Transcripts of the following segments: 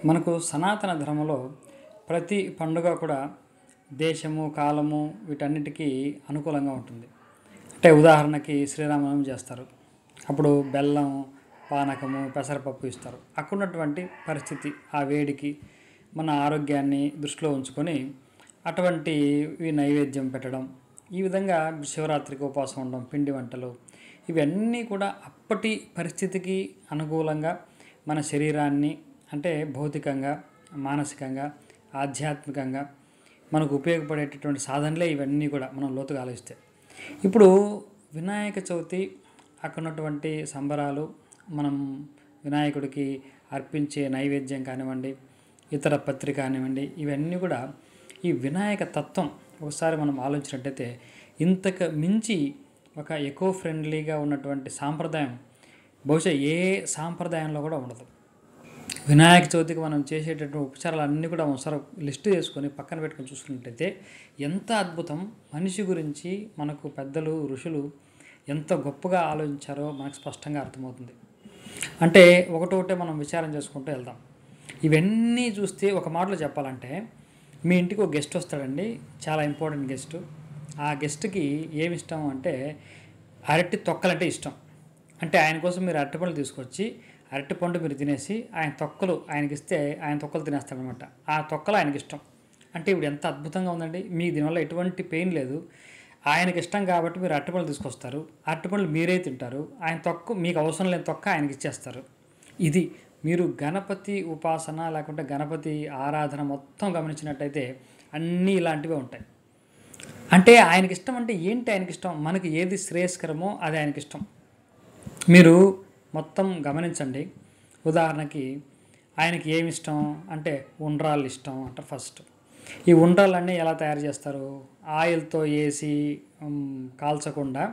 మనకు సనాతన ధర్మంలో ప్రతి పండుగ కూడా దేశము, కాలము వీటన్నిటికీ అనుకూలంగా ఉంటుంది. అంటే ఉదాహరణకి శ్రీరామనవమి చేస్తారు. అప్పుడు బెల్లం, పానకము, పెసరపప్పు ఇస్తారు. అక్కడున్నటువంటి పరిస్థితి, ఆ వేడికి మన ఆరోగ్యాన్ని దృష్టిలో ఉంచుకొని అటువంటివి నైవేద్యం పెట్టడం. ఈ విధంగా శివరాత్రికి ఉపవాసం ఉండడం, పిండి వంటలు ఇవన్నీ కూడా అప్పటి పరిస్థితికి అనుకూలంగా మన శరీరాన్ని అంటే భౌతికంగా, మానసికంగా, ఆధ్యాత్మికంగా మనకు ఉపయోగపడేటటువంటి సాధనలే ఇవన్నీ కూడా మనం లోతుగా ఆలోచిస్తే. ఇప్పుడు వినాయక చవితి అక్కడున్నటువంటి సంబరాలు, మనం వినాయకుడికి అర్పించే నైవేద్యం కానివ్వండి, ఇతర పత్రి కానివ్వండి, ఇవన్నీ కూడా ఈ వినాయక తత్వం ఒకసారి మనం ఆలోచించినట్టయితే ఇంతకు మించి ఒక ఎకో ఫ్రెండ్లీగా ఉన్నటువంటి సాంప్రదాయం బహుశా ఏ సాంప్రదాయంలో కూడా ఉండదు. వినాయక చవితికి మనం చేసేటటువంటి ఉపచారాలు అన్నీ కూడా ఒకసారి లిస్టు చేసుకొని పక్కన పెట్టుకొని చూసుకున్నట్టయితే ఎంత అద్భుతం. మనిషి గురించి మనకు పెద్దలు, ఋషులు ఎంత గొప్పగా ఆలోచించారో మనకు స్పష్టంగా అర్థమవుతుంది. అంటే ఒకటొకటే మనం విచారం చేసుకుంటూ వెళ్దాం. ఇవన్నీ చూస్తే ఒక మాటలో చెప్పాలంటే, మీ ఇంటికి ఒక గెస్ట్ వస్తాడండి, చాలా ఇంపార్టెంట్ గెస్ట్. ఆ గెస్ట్కి ఏమి ఇష్టం అంటే అరటి తొక్కలంటే ఇష్టం. అంటే ఆయన కోసం మీరు అరటిపండ్లు తీసుకొచ్చి అరటిపండు మీరు తినేసి ఆయన తొక్కలు ఆయనకి ఇస్తే ఆయన తొక్కలు తినేస్తాడనమాట. ఆ తొక్కలు ఆయనకి ఇష్టం. అంటే ఇప్పుడు ఎంత అద్భుతంగా ఉందండి. మీకు దీనివల్ల ఎటువంటి పెయిన్ లేదు. ఆయనకి ఇష్టం కాబట్టి మీరు అరటిపండ్లు తీసుకొస్తారు, అరటిపండ్లు మీరే తింటారు, ఆయన తొక్క మీకు అవసరం లేని తొక్క ఆయనకి ఇచ్చేస్తారు. ఇది మీరు గణపతి ఉపాసన లేకుంటే గణపతి ఆరాధన మొత్తం గమనించినట్టయితే అన్నీ ఇలాంటివే ఉంటాయి. అంటే ఆయనకి ఇష్టం అంటే ఏంటి? ఆయనకి ఇష్టం, మనకి ఏది శ్రేయస్కరమో అది ఆయనకి ఇష్టం. మీరు మొత్తం గమనించండి. ఉదాహరణకి ఆయనకి ఏమి ఇష్టం అంటే ఉండ్రాళ్ళు ఇష్టం అంటారు ఫస్ట్. ఈ ఉండ్రాళ్ళన్నీ ఎలా తయారు చేస్తారు? ఆయిల్తో వేసి కాల్చకుండా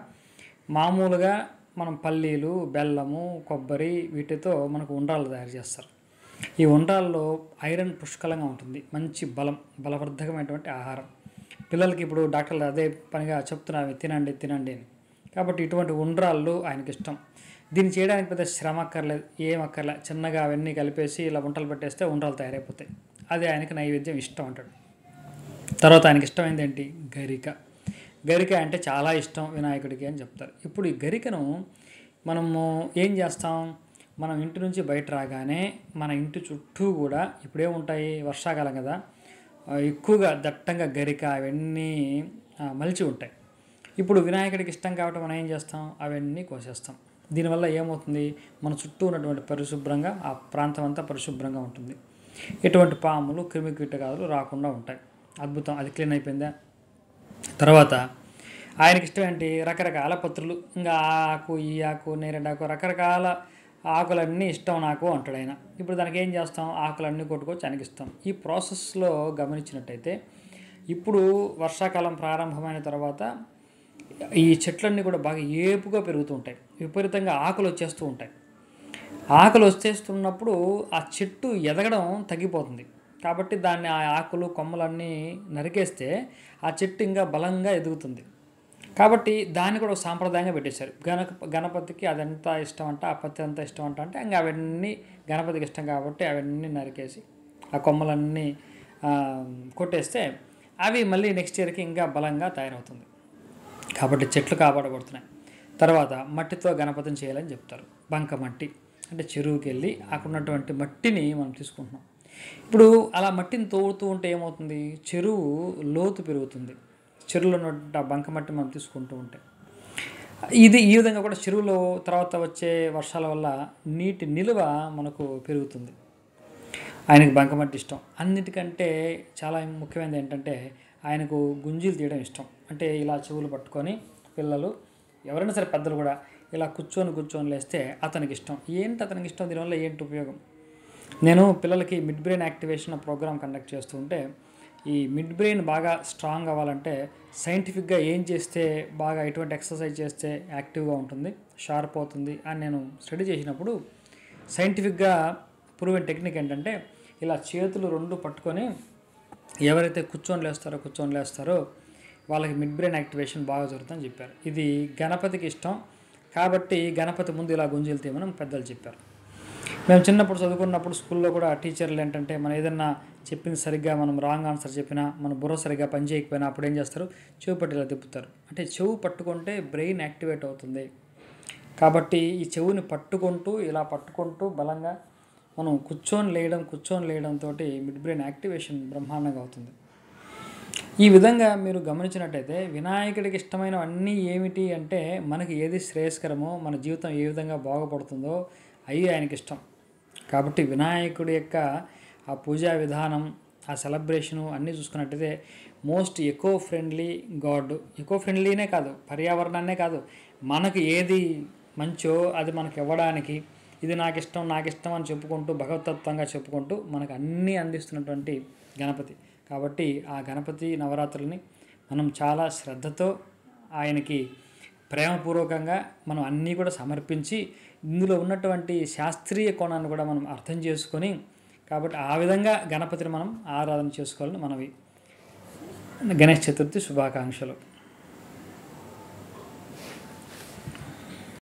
మామూలుగా మనం పల్లీలు, బెల్లము, కొబ్బరి వీటితో మనకు ఉండ్రాళ్ళు తయారు చేస్తారు. ఈ ఉండ్రాల్లో ఐరన్ పుష్కలంగా ఉంటుంది, మంచి బలవర్ధకమైనటువంటి ఆహారం. పిల్లలకి ఇప్పుడు డాక్టర్లు అదే పనిగా చెప్తున్నారు, తినండి తినండి అని. కాబట్టి ఇటువంటి ఉండ్రాళ్ళు ఆయనకి ఇష్టం. దీన్ని చేయడానికి పెద్ద శ్రమ అక్కర్లేదు, ఏం అక్కర్లే. చిన్నగా అవన్నీ కలిపేసి ఇలా వంటలు పెట్టేస్తే ఉండ్రాలు తయారైపోతాయి. అది ఆయనకి నైవేద్యం ఇష్టం అంటాడు. తర్వాత ఆయనకి ఇష్టమైంది ఏంటి? గరిక. గరిక అంటే చాలా ఇష్టం వినాయకుడికి అని చెప్తారు. ఇప్పుడు ఈ గరికను మనము ఏం చేస్తాం? మనం ఇంటి నుంచి బయట రాగానే మన ఇంటి చుట్టూ కూడా ఇప్పుడేముంటాయి, వర్షాకాలం కదా, ఎక్కువగా దట్టంగా గరిక అవన్నీ మలిచి ఉంటాయి. ఇప్పుడు వినాయకుడికి ఇష్టం కాబట్టి మనం ఏం చేస్తాం? అవన్నీ కోసేస్తాం. దీనివల్ల ఏమవుతుంది? మన చుట్టూ ఉన్నటువంటి పరిశుభ్రంగా, ఆ ప్రాంతం అంతా పరిశుభ్రంగా ఉంటుంది. ఎటువంటి పాములు, క్రిమికీటకాలు రాకుండా ఉంటాయి. అద్భుతం, అది క్లీన్ అయిపోయిందా? తర్వాత ఆయనకి ఇష్టం ఏంటి? రకరకాల పత్రులు, ఇంకా ఆకు, ఈ ఆకు, నేరేడాకు, రకరకాల ఆకులన్నీ ఇష్టం నాకు అంటాడు ఆయన. ఇప్పుడు దానికి ఏం చేస్తాం? ఆకులన్నీ కొట్టుకొచ్చి ఆయనకి ఇష్టం. ఈ ప్రాసెస్లో గమనించినట్టయితే ఇప్పుడు వర్షాకాలం ప్రారంభమైన తర్వాత ఈ చెట్లన్నీ కూడా బాగా ఏపుగా పెరుగుతూ ఉంటాయి, విపరీతంగా ఆకులు వచ్చేస్తూ ఉంటాయి. ఆకులు వచ్చేస్తున్నప్పుడు ఆ చెట్టు ఎదగడం తగ్గిపోతుంది. కాబట్టి దాన్ని ఆ ఆకులు, కొమ్మలన్నీ నరికేస్తే ఆ చెట్టు ఇంకా బలంగా ఎదుగుతుంది. కాబట్టి దాన్ని కూడా ఒక సాంప్రదాయంగా పెట్టేశారు. గణపతికి అదంతా ఇష్టం అంట, ఆ పత్తి అంతా ఇష్టం అంట. అంటే ఇంకా అవన్నీ గణపతికి ఇష్టం కాబట్టి అవన్నీ నరికేసి ఆ కొమ్మలన్నీ కొట్టేస్తే అవి మళ్ళీ నెక్స్ట్ ఇయర్కి ఇంకా బలంగా తయారవుతుంది. కాబట్టి చెట్లు కాపాడబడుతున్నాయి. తర్వాత మట్టితో గణపతిని చేయాలని చెప్తారు. బంకమట్టి అంటే చెరువుకి వెళ్ళి అక్కడ ఉన్నటువంటి మట్టిని మనం తీసుకుంటున్నాం. ఇప్పుడు అలా మట్టిని తోడుతూ ఉంటే ఏమవుతుంది? చెరువు లోతు పెరుగుతుంది. చెరువులో ఉన్నటువంటి ఆ బంకమట్టి మనం తీసుకుంటూ ఉంటే ఈ విధంగా కూడా చెరువులో తర్వాత వచ్చే వర్షాల వల్ల నీటి నిలువ మనకు పెరుగుతుంది. ఆయనకు బంకమట్టి ఇష్టం. అన్నిటికంటే చాలా ముఖ్యమైనది ఏంటంటే ఆయనకు గుంజీలు తీయడం ఇష్టం. అంటే ఇలా చెవులు పట్టుకొని పిల్లలు ఎవరైనా సరే పెద్దలు కూడా ఇలా కూర్చొని లేస్తే అతనికి ఇష్టం. ఏంటి అతనికి ఇష్టం? దీనివల్ల ఏంటి ఉపయోగం? నేను పిల్లలకి mid brain activation program conduct చేస్తూ ఉంటే ఈ మిడ్ బ్రెయిన్ బాగా స్ట్రాంగ్ అవ్వాలంటే సైంటిఫిక్గా ఏం చేస్తే బాగా ఎటువంటి ఎక్సర్సైజ్ చేస్తే యాక్టివ్గా ఉంటుంది, షార్ప్ అవుతుంది అని నేను స్టడీ చేసినప్పుడు సైంటిఫిక్గా ప్రూవెన్ టెక్నిక్ ఏంటంటే ఇలా చేతులు రెండు పట్టుకొని ఎవరైతే కూర్చొని లేస్తారో వాళ్ళకి మిడ్ బ్రెయిన్ యాక్టివేషన్ బాగా జరుగుతుందని చెప్పారు. ఇది గణపతికి ఇష్టం కాబట్టి గణపతి ముందు ఇలా గుంజీలు తీయమని పెద్దలు చెప్పారు. మేము చిన్నప్పుడు చదువుకున్నప్పుడు స్కూల్లో కూడా టీచర్లు ఏంటంటే మనం ఏదన్నా చెప్పింది సరిగ్గా మనం రాంగ్ ఆన్సర్ చెప్పినా మన బుర్ర సరిగ్గా పని చేయకపోయినా అప్పుడు ఏం చేస్తారు, చెవు పట్టి ఇలా తిప్పుతారు. అంటే చెవు పట్టుకుంటే బ్రెయిన్ యాక్టివేట్ అవుతుంది. కాబట్టి ఈ చెవుని పట్టుకుంటూ ఇలా పట్టుకుంటూ బలంగా మనం కూర్చొని లేయడంతో మిడ్ బ్రెయిన్ యాక్టివేషన్ బ్రహ్మాండంగా అవుతుంది. ఈ విధంగా మీరు గమనించినట్టయితే వినాయకుడికి ఇష్టమైనవన్నీ ఏమిటి అంటే మనకి ఏది శ్రేయస్కరమో మన జీవితం ఏ విధంగా బాగుపడుతుందో అవి ఆయనకి ఇష్టం. కాబట్టి వినాయకుడి యొక్క ఆ పూజా విధానం, ఆ సెలబ్రేషను అన్నీ చూసుకున్నట్టయితే most eco friendly god. Eco ఫ్రెండ్లీనే కాదు, పర్యావరణాన్నే కాదు, మనకు ఏది మంచో అది మనకి ఇవ్వడానికి, ఇది నాకు ఇష్టం అని చెప్పుకుంటూ భగవతత్వంగా చెప్పుకుంటూ మనకు అన్నీ అందిస్తున్నటువంటి గణపతి. కాబట్టి ఆ గణపతి నవరాత్రులని మనం చాలా శ్రద్ధతో ఆయనకి ప్రేమపూర్వకంగా మనం అన్నీ కూడా సమర్పించి ఇందులో ఉన్నటువంటి శాస్త్రీయ కోణాన్ని కూడా మనం అర్థం చేసుకొని, కాబట్టి ఆ విధంగా గణపతిని మనం ఆరాధన చేసుకోవాలని మనవి. గణేష్ చతుర్థి శుభాకాంక్షలు.